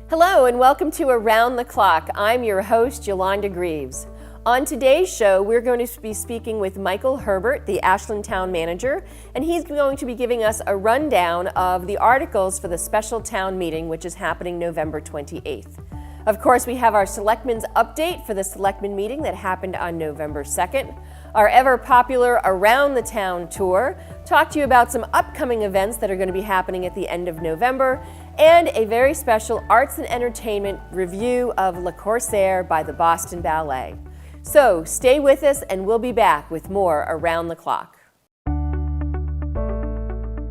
Hello and welcome to Around the Clock. I'm your host, Yolanda Greaves. On today's show, we're going to be speaking with Michael Herbert, the Ashland Town Manager, and he's going to be giving us a rundown of the articles for the special town meeting, which is happening November 28th. Of course, we have our Selectmen's update for the Selectmen meeting that happened on November 2nd, our ever popular Around the Town tour, talk to you about some upcoming events that are going to be happening at the end of November, and a very special arts and entertainment review of Le Corsaire by the Boston Ballet. So stay with us and we'll be back with more Around the Clock.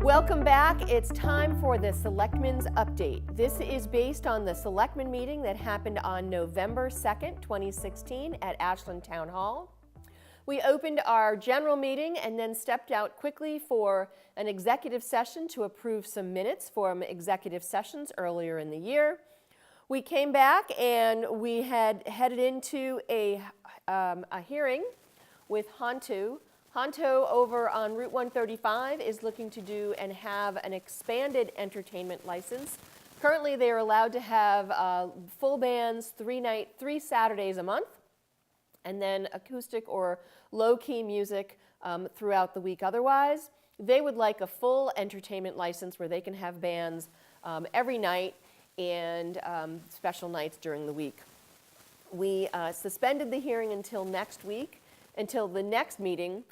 Welcome back. It's time for the Selectmen's Update. This is based on the Selectmen meeting that happened on November 2nd, 2016 at Ashland Town Hall. We opened our general meeting and then stepped out quickly for an executive session to approve some minutes from executive sessions earlier in the year. We came back and we had headed into a hearing with Honto. Honto over on Route 135 is looking to do and have an expanded entertainment license. Currently they are allowed to have full bands 3 Saturdays a month, and then acoustic or low-key music throughout the week otherwise. They would like a full entertainment license where they can have bands every night and special nights during the week. We suspended the hearing until next week, until the next meeting,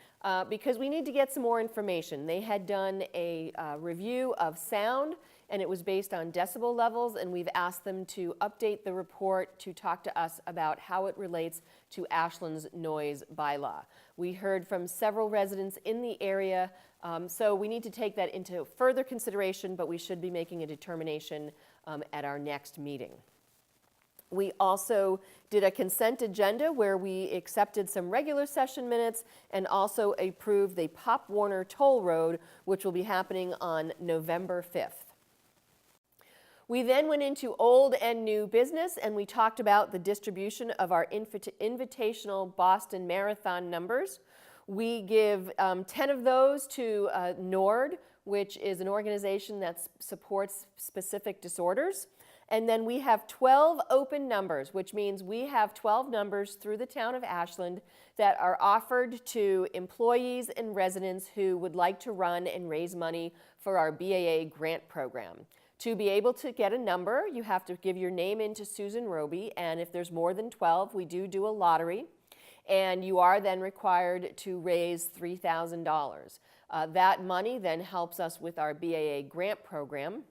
because we need to get some more information. They had done a review of sound, and it was based on decibel levels, and we've asked them to update the report to talk to us about how it relates to Ashland's noise bylaw. We heard from several residents in the area, so we need to take that into further consideration, but we should be making a determination at our next meeting. We also did a consent agenda where we accepted some regular session minutes and also approved the Pop Warner Toll Road, which will be happening on November 5th. We then went into old and new business, and we talked about the distribution of our invitational Boston Marathon numbers. We give 10 of those to NORD, which is an organization that supports specific disorders. And then we have 12 open numbers, which means we have 12 numbers through the town of Ashland that are offered to employees and residents who would like to run and raise money for our BAA grant program. To be able to get a number, you have to give your name in to Susan Roby, and if there's more than 12, we do a lottery, and you are then required to raise $3,000. That money then helps us with our BAA grant program.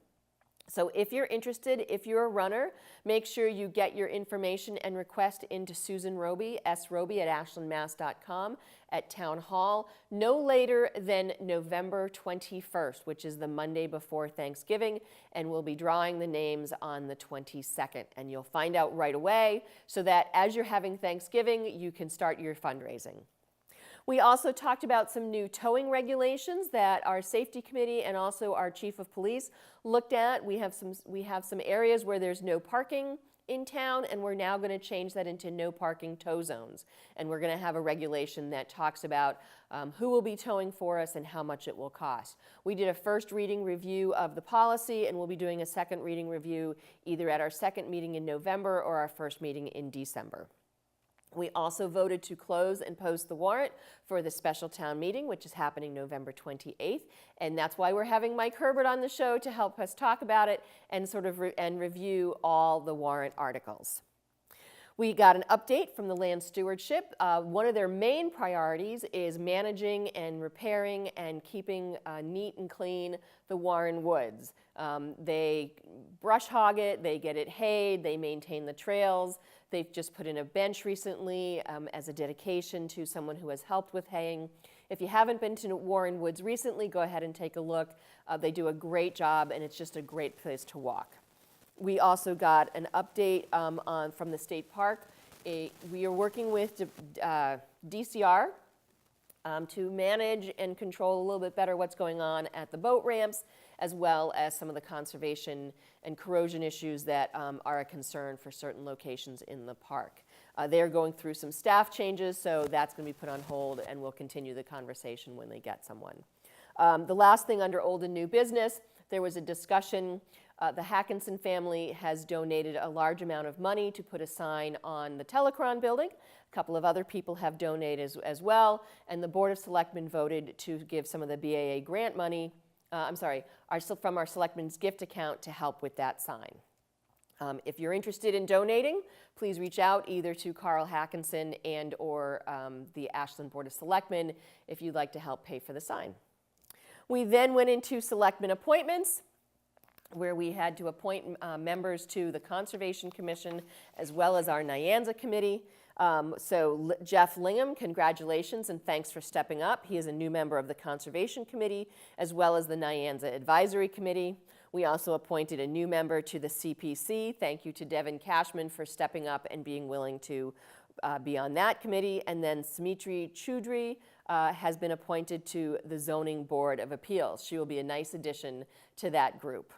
So if you're interested, if you're a runner, make sure you get your information and request into Susan Roby, sroby@ashlandmass.com at Town Hall, no later than November 21st, which is the Monday before Thanksgiving, and we'll be drawing the names on the 22nd. And you'll find out right away so that as you're having Thanksgiving, you can start your fundraising. We also talked about some new towing regulations that our safety committee and also our chief of police looked at. We have some areas where there's no parking in town, and we're now going to change that into no parking tow zones. And we're going to have a regulation that talks about who will be towing for us and how much it will cost. We did a first reading review of the policy, and we'll be doing a second reading review either at our second meeting in November or our first meeting in December. We also voted to close and post the warrant for the special town meeting, which is happening November 28th. And that's why we're having Mike Herbert on the show to help us talk about it and review all the warrant articles. We got an update from the land stewardship. One of their main priorities is managing and repairing and keeping neat and clean the Warren Woods. They brush hog it, they get it hayed, they maintain the trails. They've just put in a bench recently as a dedication to someone who has helped with haying. If you haven't been to Warren Woods recently, go ahead and take a look. They do a great job, and it's just a great place to walk. We also got an update from the state park. We are working with DCR to manage and control a little bit better what's going on at the boat ramps, as well as some of the conservation and corrosion issues that are a concern for certain locations in the park. They're going through some staff changes, so that's going to be put on hold, and we'll continue the conversation when they get someone. The last thing under old and new business, there was a discussion The Hackinson family has donated a large amount of money to put a sign on the Telecron building. A couple of other people have donated as well, and the Board of Selectmen voted to give some of the BAA grant money, from our Selectmen's gift account to help with that sign. If you're interested in donating, please reach out either to Carl Hackinson and or the Ashland Board of Selectmen if you'd like to help pay for the sign. We then went into Selectmen appointments, where we had to appoint members to the Conservation Commission as well as our Nyanza Committee. Jeff Lingham, congratulations and thanks for stepping up. He is a new member of the Conservation Committee as well as the Nyanza Advisory Committee. We also appointed a new member to the CPC. Thank you to Devin Cashman for stepping up and being willing to be on that committee. And then Smitri Choudhury has been appointed to the Zoning Board of Appeals. She will be a nice addition to that group.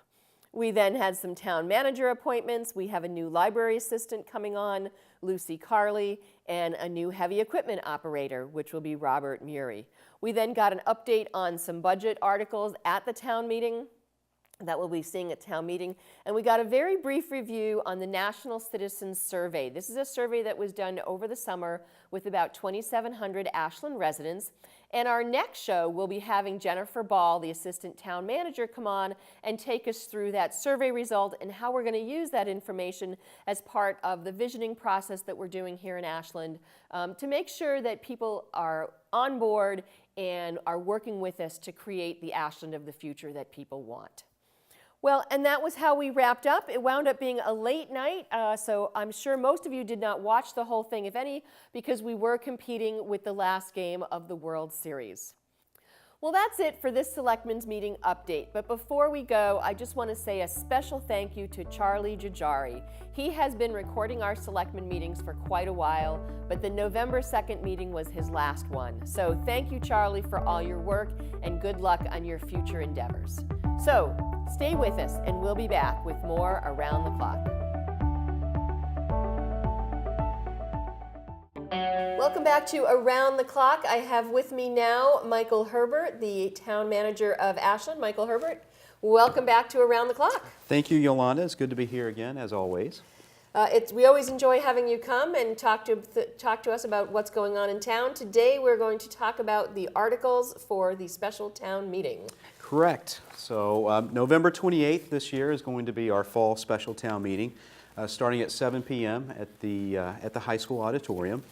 We then had some town manager appointments. We have a new library assistant coming on, Lucy Carley, and a new heavy equipment operator, which will be Robert Murray. We then got an update on some budget articles at the town meeting that we'll be seeing at town meeting. And we got a very brief review on the National Citizens Survey. This is a survey that was done over the summer with about 2,700 Ashland residents. And our next show, we'll be having Jennifer Ball, the assistant town manager, come on and take us through that survey result and how we're going to use that information as part of the visioning process that we're doing here in Ashland to make sure that people are on board and are working with us to create the Ashland of the future that people want. Well, and that was how we wrapped up. It wound up being a late night, so I'm sure most of you did not watch the whole thing, if any, because we were competing with the last game of the World Series. Well, that's it for this Selectmen's meeting update. But before we go, I just want to say a special thank you to Charlie Jajari. He has been recording our Selectmen meetings for quite a while, but the November 2nd meeting was his last one. So thank you, Charlie, for all your work, and good luck on your future endeavors. So stay with us, and we'll be back with more Around the Clock. Welcome back to Around the Clock. I have with me now Michael Herbert, the town manager of Ashland. Michael Herbert, welcome back to Around the Clock. Thank you, Yolanda. It's good to be here again, as always. We always enjoy having you come and talk to us about what's going on in town. Today we're going to talk about the articles for the special town meeting. Correct. So November 28th this year is going to be our fall special town meeting, starting at 7 p.m. at the high school auditorium.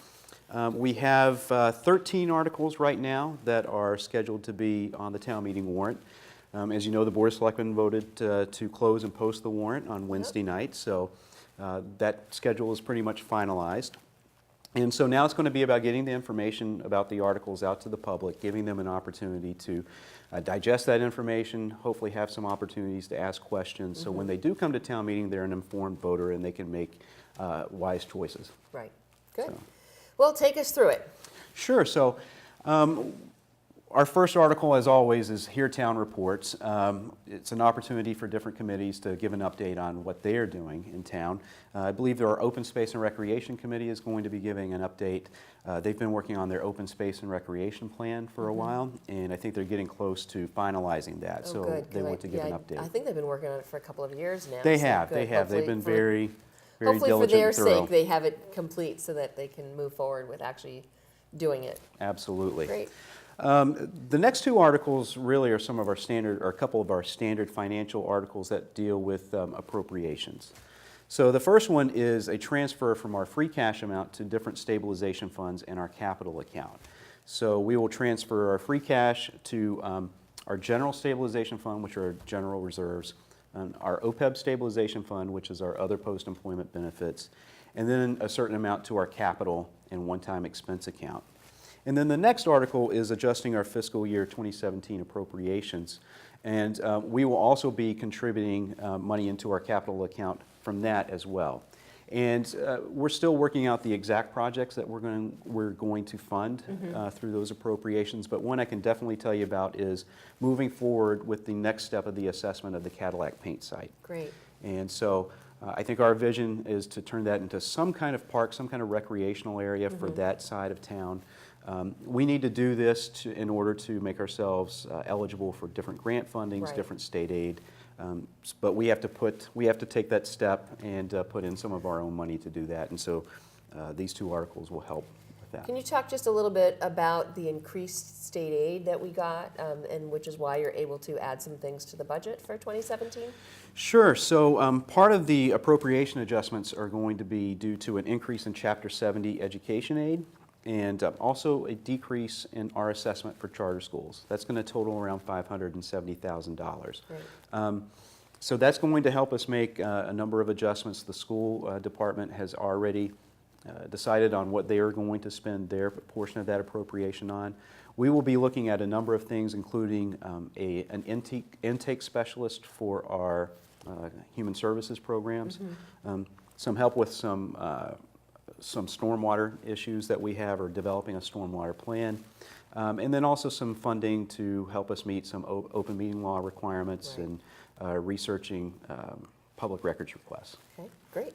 We have 13 articles right now that are scheduled to be on the town meeting warrant. As you know, the Board of Selectmen voted to close and post the warrant on Wednesday night, so that schedule is pretty much finalized. And so now it's going to be about getting the information about the articles out to the public, giving them an opportunity to digest that information, hopefully have some opportunities to ask questions. So when they do come to town meeting, they're an informed voter and they can make wise choices. Right. Good. So. Well, take us through it. Sure. So our first article, as always, is Here Town Reports. It's an opportunity for different committees to give an update on what they are doing in town. I believe our Open Space and Recreation Committee is going to be giving an update. They've been working on their Open Space and Recreation Plan for a while, and I think they're getting close to finalizing that. Oh, so good, they want to give an update. I think they've been working on it for a couple of years now. They so have. good. They have. They've been very hopefully diligent for their and thorough. sake they have it complete so that they can move forward with actually doing it. Absolutely. Great. The next two articles really are some of our standard, or a couple of our standard financial articles that deal with appropriations. So the first one is a transfer from our free cash amount to different stabilization funds in our capital account. So we will transfer our free cash to our general stabilization fund, which are our general reserves, and our OPEB stabilization fund, which is our other post-employment benefits, and then a certain amount to our capital and one-time expense account. And then the next article is adjusting our fiscal year 2017 appropriations. And we will also be contributing money into our capital account from that as well. And we're still working out the exact projects that we're going to fund through those appropriations. But one I can definitely tell you about is moving forward with the next step of the assessment of the Cadillac paint site. Great. And so I think our vision is to turn that into some kind of park, some kind of recreational area for that side of town. We need to do this in order to make ourselves eligible for different grant fundings, different state aid, But we have to take that step and put in some of our own money to do that. And so these two articles will help with that. Can you talk just a little bit about the increased state aid that we got, and which is why you're able to add some things to the budget for 2017? Sure. So part of the appropriation adjustments are going to be due to an increase in Chapter 70 education aid and also a decrease in our assessment for charter schools. That's going to total around $570,000. Right. So that's going to help us make a number of adjustments. The school department has already decided on what they are going to spend their portion of that appropriation on. We will be looking at a number of things, including an intake specialist for our human services programs, some help with some stormwater issues that we have, or developing a stormwater plan, and then also some funding to help us meet some open meeting law requirements, right, and researching public records requests. Okay, great.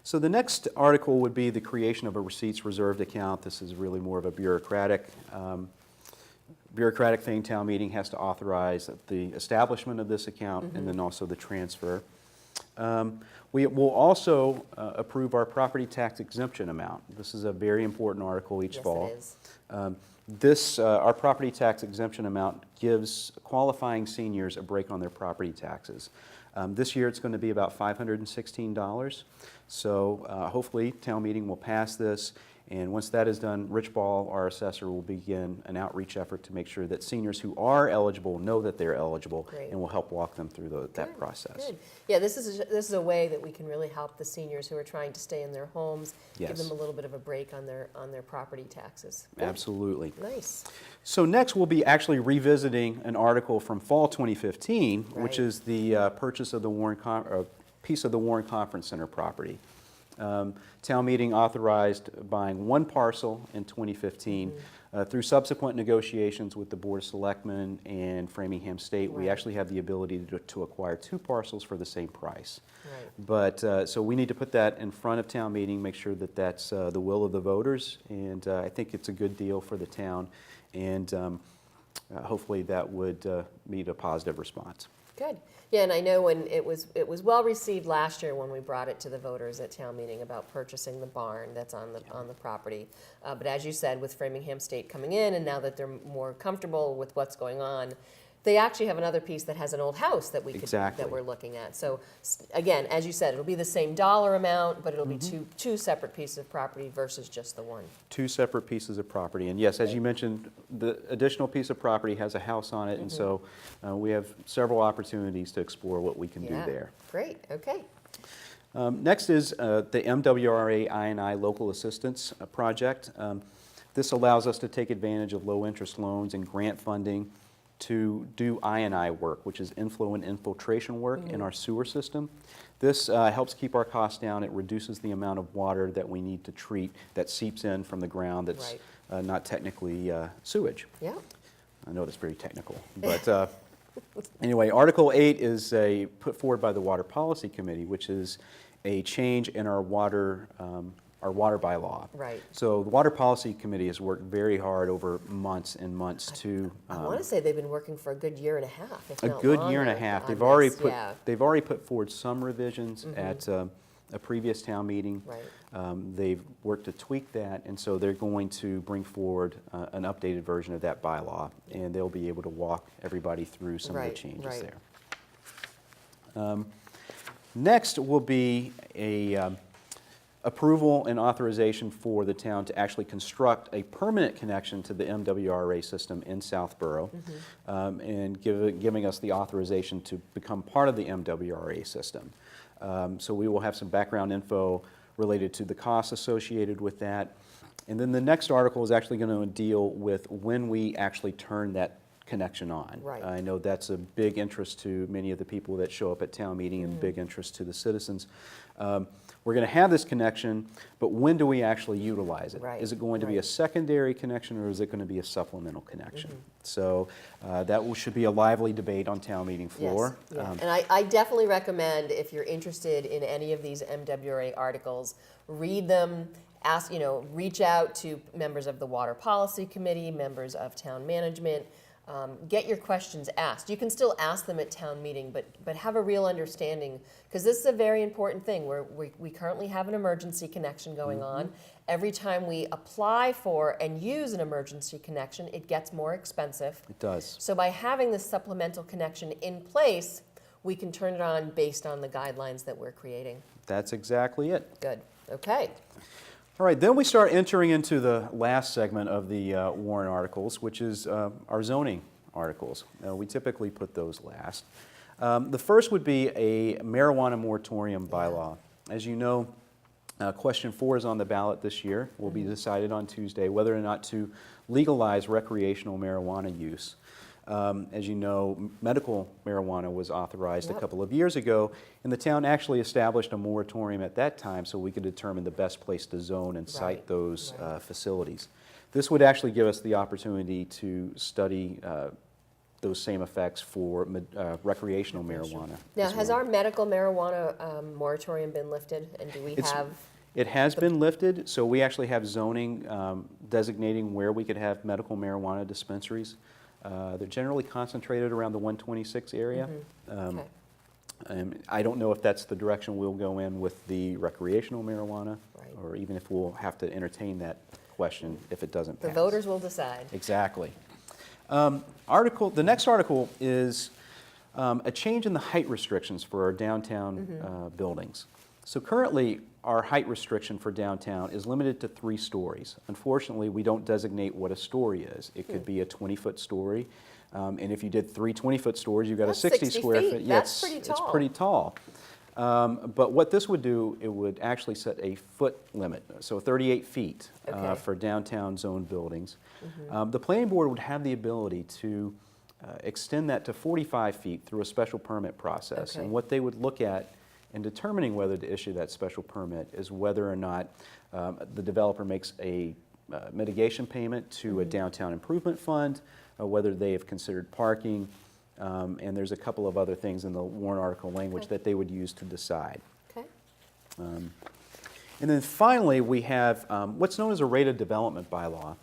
So the next article would be the creation of a receipts reserved account. This is really more of a bureaucratic thing. Town meeting has to authorize the establishment of this account, and then also the transfer. We will also approve our property tax exemption amount. This is a very important article each fall. Yes, it is. Our property tax exemption amount gives qualifying seniors a break on their property taxes. This year it's going to be about $516. So hopefully town meeting will pass this, and once that is done, Rich Ball, our assessor, will begin an outreach effort to make sure that seniors who are eligible know that they're eligible. Great. And will help walk them through that process. Good. Yeah, this is a way that we can really help the seniors who are trying to stay in their homes, Yes. give them a little bit of a break on their property taxes. Good. Absolutely. Nice. So next we'll be actually revisiting an article from fall 2015, Right. which is the purchase of the piece of the Warren Conference Center property. Town meeting authorized buying one parcel in 2015. Through subsequent negotiations with the Board of Selectmen and Framingham State, we Right. actually actually have the ability to acquire two parcels for the same price. Right. But, so we need to put that in front of town meeting, make sure that that's the will of the voters, and I think it's a good deal for the town, and hopefully that would meet a positive response. Good. Yeah, and I know when it was well received last year when we brought it to the voters at town meeting about purchasing the barn that's on the property. But as you said, with Framingham State coming in, and now that they're more comfortable with what's going on, they actually have another piece that has an old house that we could Exactly. that we're looking at. So again, as you said, it'll be the same dollar amount, but it'll be two separate pieces of property versus just the one. Two separate pieces of property, and yes, as you mentioned, the additional piece of property has a house on it, and so we have several opportunities to explore what we can do there. Great. Okay. Next is the MWRA I&I Local Assistance Project. This allows us to take advantage of low-interest loans and grant funding to do I&I work, which is inflow and infiltration work in our sewer system. This helps keep our costs down. It reduces the amount of water that we need to treat that seeps in from the ground that's not technically sewage. Yeah. I know that's very technical, but anyway, Article 8 is put forward by the Water Policy Committee, which is a change in our water bylaw. Right. So the Water Policy Committee has worked very hard over months and months to. I want to say they've been working for a good year and a half, if A not good longer year and a half. on They've this. already put forward some revisions at a previous town meeting. Right. They've worked to tweak that, and so they're going to bring forward an updated version of that bylaw, and they'll be able to walk everybody through some of the changes there. Next will be a approval and authorization for the town to actually construct a permanent connection to the MWRA system in Southborough, and giving us the authorization to become part of the MWRA system. So we will have some background info related to the costs associated with that. And then the next article is actually going to deal with when we actually turn that connection on. Right. I know that's a big interest to many of the people that show up at town meeting and big interest to the citizens. We're going to have this connection, but when do we actually utilize it? Right. Is it going to be a secondary connection, or is it going to be a supplemental connection? So that should be a lively debate on town meeting floor. Yes. Yeah. And I definitely recommend, if you're interested in any of these MWRA articles, read them, reach out to members of the Water Policy Committee, members of town management. get your questions asked. You can still ask them at town meeting, but have a real understanding, because this is a very important thing. We currently have an emergency connection going on. Every time we apply for and use an emergency connection, it gets more expensive. It does. So by having this supplemental connection in place, we can turn it on based on the guidelines that we're creating. That's exactly it. Good. Okay. All right, then we start entering into the last segment of the warrant articles, which is our zoning articles. We typically put those last. The first would be a marijuana moratorium bylaw. As you know, question 4 is on the ballot this year. Will be decided on Tuesday whether or not to legalize recreational marijuana use. As you know, medical marijuana was authorized a couple of years ago, and the town actually established a moratorium at that time so we could determine the best place to zone and site those facilities. This would actually give us the opportunity to study those same effects for recreational marijuana. Now, has our medical marijuana moratorium been lifted, and do we have? It has been lifted, so we actually have zoning designating where we could have medical marijuana dispensaries. They're generally concentrated around the 126 area. I don't know if that's the direction we'll go in with the recreational marijuana, or even if we'll have to entertain that question if it doesn't pass. The voters will decide. Exactly. The next article is a change in the height restrictions for our downtown buildings. So currently, our height restriction for downtown is limited to 3 stories. Unfortunately, we don't designate what a story is. It could be a 20-foot story, and if you did 3 20-foot stories, you've got a 60 square feet. foot. Yeah, that's pretty tall. It's pretty tall. But what this would do, it would actually set a foot limit, so 38 feet for downtown zone buildings. The planning board would have the ability to extend that to 45 feet through a special permit process. And what they would look at in determining whether to issue that special permit is whether or not the developer makes a mitigation payment to a downtown improvement fund, whether they have considered parking, and there's a couple of other things in the warrant article language that they would use to decide. And then finally, we have what's known as a rate of development bylaw.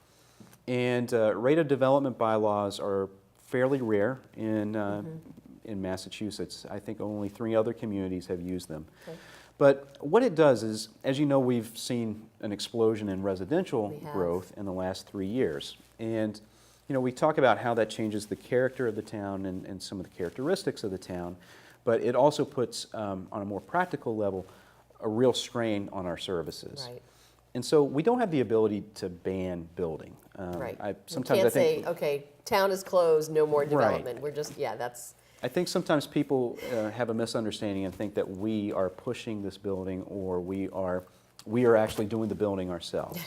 And rate of development bylaws are fairly rare in Massachusetts. I think only 3 other communities have used them. But what it does is, as you know, we've seen an explosion in residential growth in the last 3 years. And you know, we talk about how that changes the character of the town and some of the characteristics of the town, but it also puts, on a more practical level, a real strain on our services. And so we don't have the ability to ban building. Sometimes I think, say, okay, town is closed, no more development. We're just, that's... I think sometimes people have a misunderstanding and think that we are pushing this building or we are actually doing the building ourselves.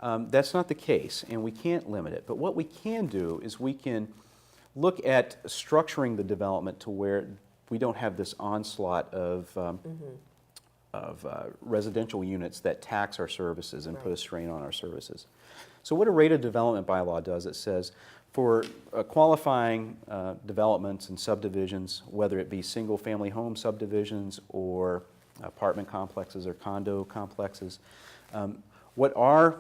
That's not the case, and we can't limit it. But what we can do is we can look at structuring the development to where we don't have this onslaught of residential units that tax our services and put a strain on our services. So what a rate of development bylaw does, it says, for qualifying developments and subdivisions, whether it be single-family home subdivisions or apartment complexes or condo complexes, what our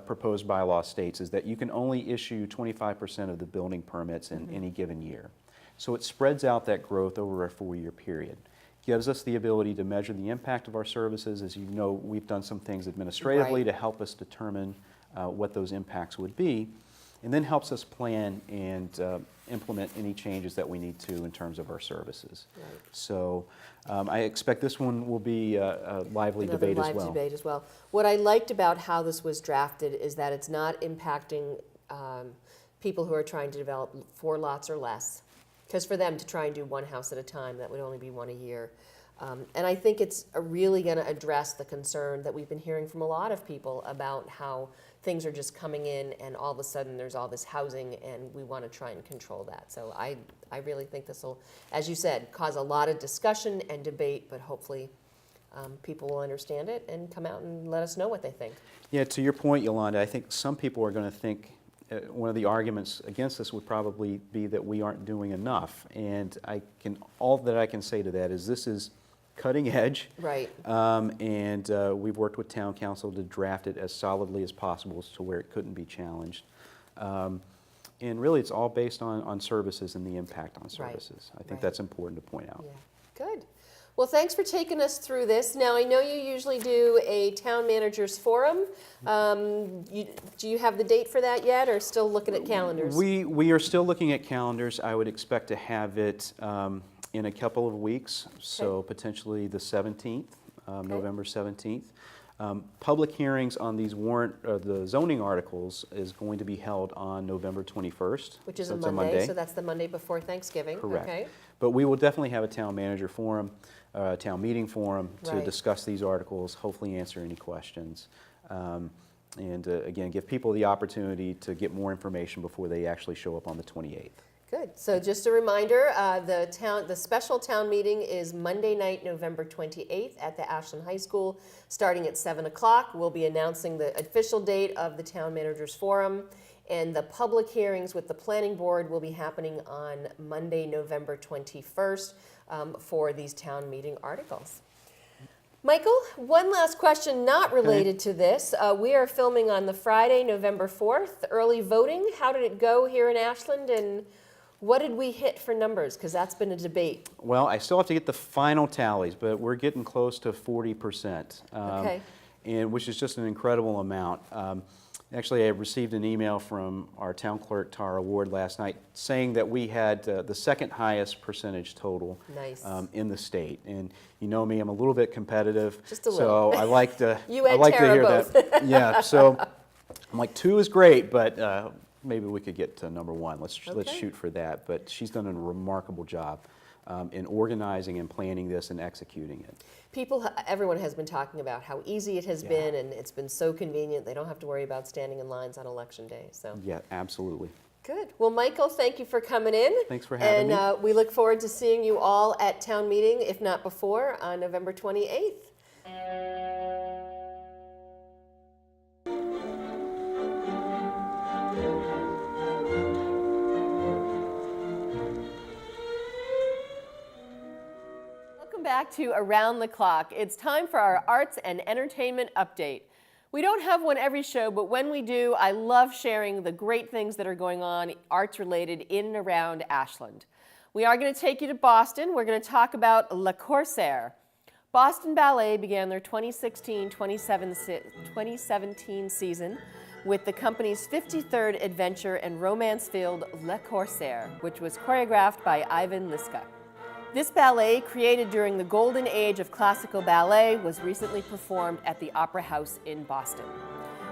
proposed bylaw states is that you can only issue 25% of the building permits in any given year. So it spreads out that growth over a 4-year period. Gives us the ability to measure the impact of our services. As you know, we've done some things administratively to help us determine what those impacts would be, and then helps us plan and implement any changes that we need to in terms of our services. So I expect this one will be a lively debate as well. What I liked about how this was drafted is that it's not impacting people who are trying to develop 4 lots or less, because for them to try and do 1 house at a time, that would only be 1 a year. And I think it's really going to address the concern that we've been hearing from a lot of people about how things are just coming in and all of a sudden there's all this housing and we want to try and control that. So I really think this will, as you said, cause a lot of discussion and debate, but hopefully people will understand it and come out and let us know what they think. Yeah, to your point, Yolanda, I think some people are going to think one of the arguments against this would probably be that we aren't doing enough. And all that I can say to that is this is cutting edge. And we've worked with town council to draft it as solidly as possible to where it couldn't be challenged. And really, it's all based on services and the impact on Right, services. I think right. that's important to point out. Yeah, good. Well, thanks for taking us through this. Now, I know you usually do a town managers forum. Do you have the date for that yet, or still looking at calendars? We are still looking at calendars. I would expect to have it in a couple of weeks, so potentially the 17th, November 17th. Public hearings on these the zoning articles is going to be held on November 21st. Which is so a it's Monday, so that's the Monday before Thanksgiving. Correct. Okay. But we will definitely have a town manager forum, town meeting forum to Right. discuss these articles, hopefully answer any questions. And again, give people the opportunity to get more information before they actually show up on the 28th. Good. So just a reminder, the special town meeting is Monday night, November 28th at the Ashland High School, starting at 7 o'clock. We'll be announcing the official date of the Town Managers Forum, and the public hearings with the Planning Board will be happening on Monday, November 21st for these town meeting articles. Michael, one last question not related to this. We are filming on the Friday, November 4th, early voting. How did it go here in Ashland, and what did we hit for numbers? Because that's been a debate. Well, I still have to get the final tallies, but we're getting close to 40%, Okay. and which is just an incredible amount. Actually, I received an email from our town clerk, Tara Ward, last night saying that we had the second highest percentage total Nice. In the state. And you know me, I'm a little bit competitive. Just a little. So I like to, You I and like to Tara hear both. that. Yeah, so I'm like, 2 is great, but maybe we could get to number 1. Let's Okay. shoot for that. But she's done a remarkable job in organizing and planning this and executing it. Everyone has been talking about how easy it has been, and it's been so convenient. They don't have to worry about standing in lines on election day. So Yeah, absolutely. good. Well, Michael, thank you for coming in. Thanks for having me. And we look forward to seeing you all at town meeting, if not before, on November 28th. Welcome back to Around the Clock. It's time for our arts and entertainment update. We don't have one every show, but when we do, I love sharing the great things that are going on arts-related in and around Ashland. We are going to take you to Boston. We're going to talk about Le Corsaire. Boston Ballet began their 2016-2017 season with the company's 53rd adventure and romance-filled Le Corsaire, which was choreographed by Ivan Liska. This ballet, created during the golden age of classical ballet, was recently performed at the Opera House in Boston.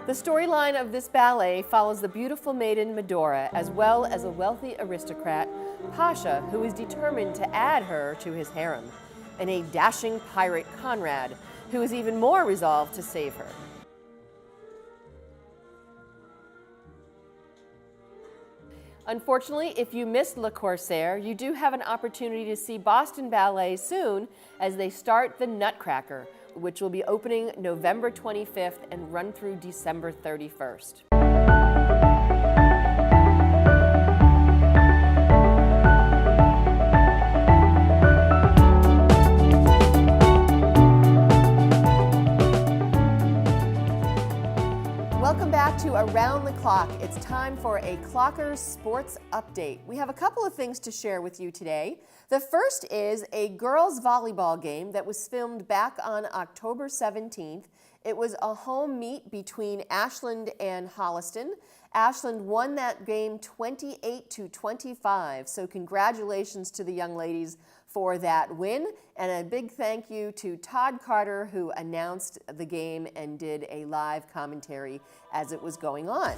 The storyline of this ballet follows the beautiful maiden Medora, as well as a wealthy aristocrat, Pasha, who is determined to add her to his harem, and a dashing pirate, Conrad, who is even more resolved to save her. Unfortunately, if you missed Le Corsaire, you do have an opportunity to see Boston Ballet soon as they start the Nutcracker, which will be opening November 25th and run through December 31st. Welcome back to Around the Clock. It's time for a Clockers Sports Update. We have a couple of things to share with you today. The first is a girls' volleyball game that was filmed back on October 17th. It was a home meet between Ashland and Holliston. Ashland won that game 28-25, so congratulations to the young ladies for that win, and a big thank you to Todd Carter, who announced the game and did a live commentary as it was going on.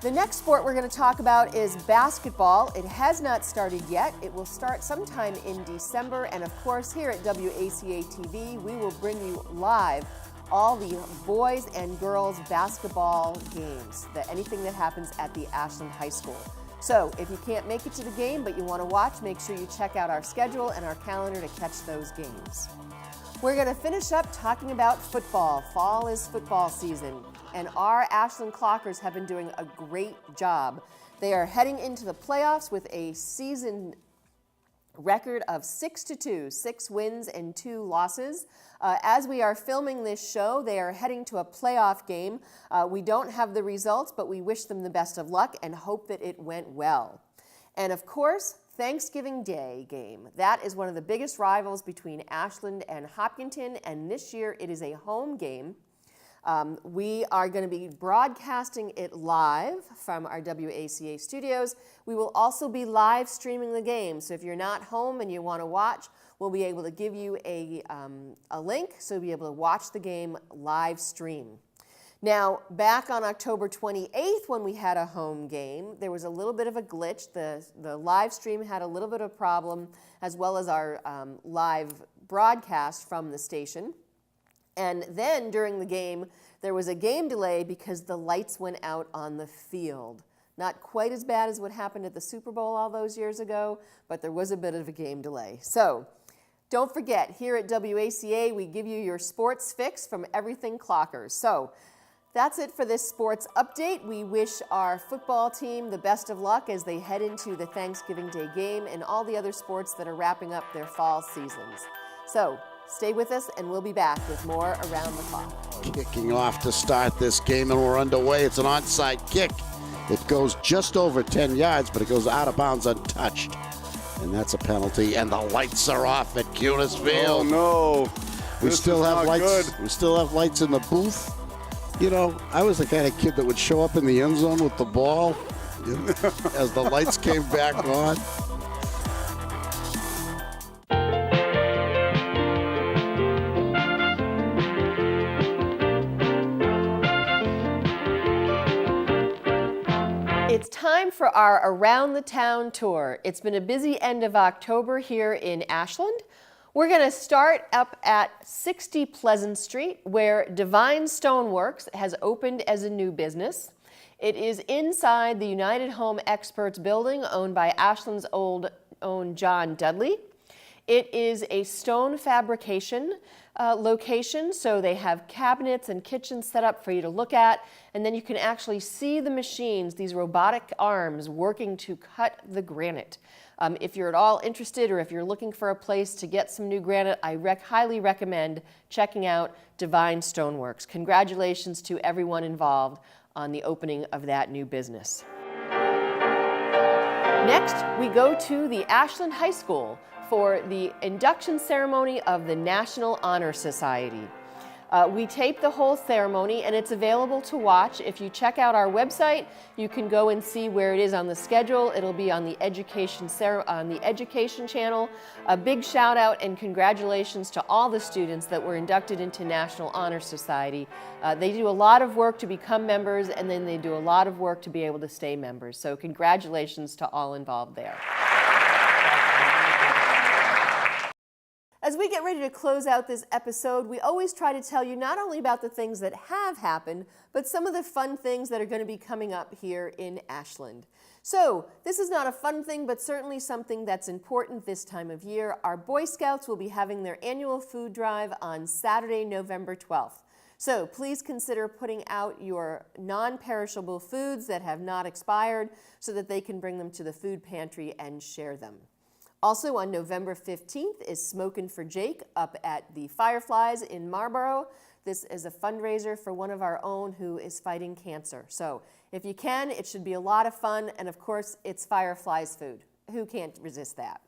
The next sport we're going to talk about is basketball. It has not started yet. It will start sometime in December, and of course here at WACA-TV, we will bring you live all the boys and girls basketball games, anything that happens at the Ashland High School. So if you can't make it to the game but you want to watch, make sure you check out our schedule and our calendar to catch those games. We're going to finish up talking about football. Fall is football season, and our Ashland Clockers have been doing a great job. They are heading into the playoffs with a season Record of 6-2, 6 wins and 2 losses. As we are filming this show, they are heading to a playoff game. We don't have the results, but we wish them the best of luck and hope that it went well. And of course, Thanksgiving Day game. That is one of the biggest rivals between Ashland and Hopkinton, and this year it is a home game. We are going to be broadcasting it live from our WACA studios. We will also be live streaming the game, so if you're not home and you want to watch, we'll be able to give you a link so you'll be able to watch the game live stream. Now, back on October 28th when we had a home game, there was a little bit of a glitch. The live stream had a little bit of a problem, as well as our live broadcast from the station. And then during the game, there was a game delay because the lights went out on the field. Not quite as bad as what happened at the Super Bowl all those years ago, but there was a bit of a game delay. So don't forget, here at WACA, we give you your sports fix from Everything Clockers. So that's it for this sports update. We wish our football team the best of luck as they head into the Thanksgiving Day game and all the other sports that are wrapping up their fall seasons. So stay with us, and we'll be back with more Around the Clock. Kicking off to start this game, and we're underway. It's an onside kick. It goes just over 10 yards, but it goes out of bounds untouched. And that's a penalty, and the lights are off at Cunis Field. Oh, no. We still have lights. We still have lights in the booth. You know, I was the kind of kid that would show up in the end zone with the ball as the lights came back on. It's time for our Around the Town tour. It's been a busy end of October here in Ashland. We're going to start up at 60 Pleasant Street, where Divine Stoneworks has opened as a new business. It is inside the United Home Experts building owned by Ashland's own John Dudley. It is a stone fabrication location, so they have cabinets and kitchens set up for you to look at, and then you can actually see the machines, these robotic arms, working to cut the granite. If you're at all interested, or if you're looking for a place to get some new granite, I highly recommend checking out Divine Stoneworks. Congratulations to everyone involved on the opening of that new business. Next, we go to the Ashland High School for the induction ceremony of the National Honor Society. We tape the whole ceremony, and it's available to watch. If you check out our website, you can go and see where it is on the schedule. It'll be on the education channel. A big shout out and congratulations to all the students that were inducted into National Honor Society. They do a lot of work to become members, and then they do a lot of work to be able to stay members. So congratulations to all involved there. As we get ready to close out this episode, we always try to tell you not only about the things that have happened, but some of the fun things that are going to be coming up here in Ashland. So this is not a fun thing, but certainly something that's important this time of year. Our Boy Scouts will be having their annual food drive on Saturday, November 12th. So please consider putting out your non-perishable foods that have not expired so that they can bring them to the food pantry and share them. Also on November 15th is Smokin' for Jake up at the Fireflies in Marlboro. This is a fundraiser for one of our own who is fighting cancer. So if you can, it should be a lot of fun, and of course it's Fireflies food. Who can't resist that?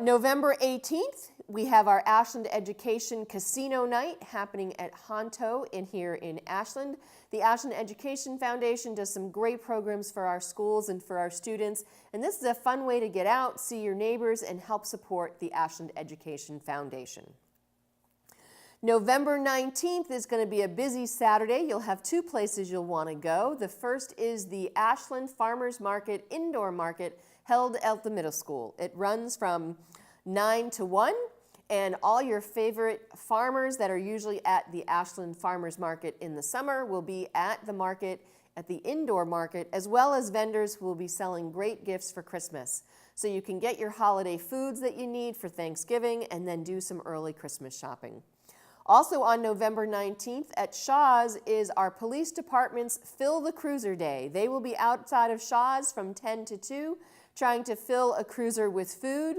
November 18th, we have our Ashland Education Casino Night happening at Honto here in Ashland. The Ashland Education Foundation does some great programs for our schools and for our students, and this is a fun way to get out, see your neighbors, and help support the Ashland Education Foundation. November 19th is going to be a busy Saturday. You'll have two places you'll want to go. The first is the Ashland Farmers Market Indoor Market held at the middle school. It runs from 9 to 1, and all your favorite farmers that are usually at the Ashland Farmers Market in the summer will be at the market, at the indoor market, as well as vendors who will be selling great gifts for Christmas. So you can get your holiday foods that you need for Thanksgiving and then do some early Christmas shopping. Also on November 19th at Shaw's is our police department's Fill the Cruiser Day. They will be outside of Shaw's from 10 to 2 trying to fill a cruiser with food.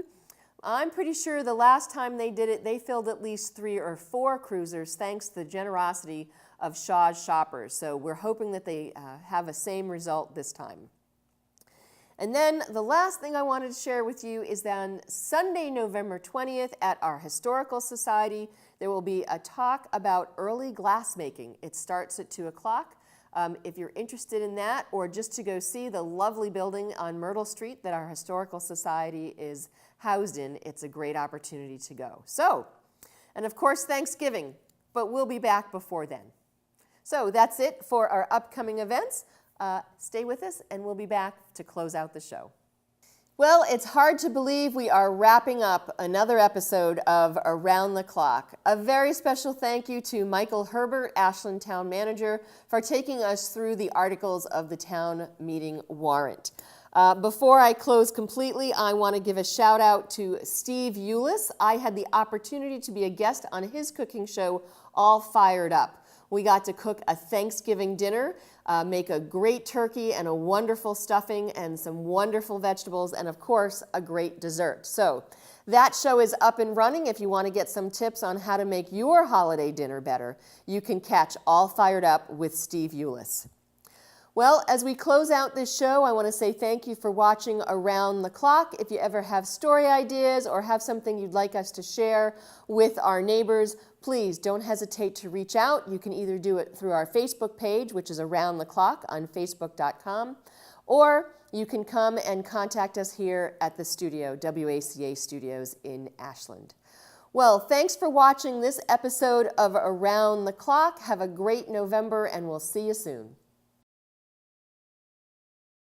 I'm pretty sure the last time they did it, they filled at least 3 or 4 cruisers thanks to the generosity of Shaw's shoppers. So we're hoping that they have the same result this time. And then the last thing I wanted to share with you is that on Sunday, November 20th at our Historical Society, there will be a talk about early glassmaking. It starts at 2 o'clock. If you're interested in that, or just to go see the lovely building on Myrtle Street that our Historical Society is housed in, it's a great opportunity to go. So, and of course Thanksgiving, but we'll be back before then. So that's it for our upcoming events. Stay with us and we'll be back to close out the show. Well, it's hard to believe we are wrapping up another episode of Around the Clock. A very special thank you to Michael Herbert, Ashland Town Manager, for taking us through the articles of the town meeting warrant. Before I close completely, I want to give a shout out to Steve Eulis. I had the opportunity to be a guest on his cooking show, All Fired Up. We got to cook a Thanksgiving dinner, make a great turkey and a wonderful stuffing and some wonderful vegetables, and of course, a great dessert. So that show is up and running. If you want to get some tips on how to make your holiday dinner better, you can catch All Fired Up with Steve Eulis. Well, as we close out this show, I want to say thank you for watching Around the Clock. If you ever have story ideas or have something you'd like us to share with our neighbors, please don't hesitate to reach out. You can either do it through our Facebook page, which is Around the Clock on facebook.com, or you can come and contact us here at the studio, WACA Studios in Ashland. Well, thanks for watching this episode of Around the Clock. Have a great November, and we'll see you soon.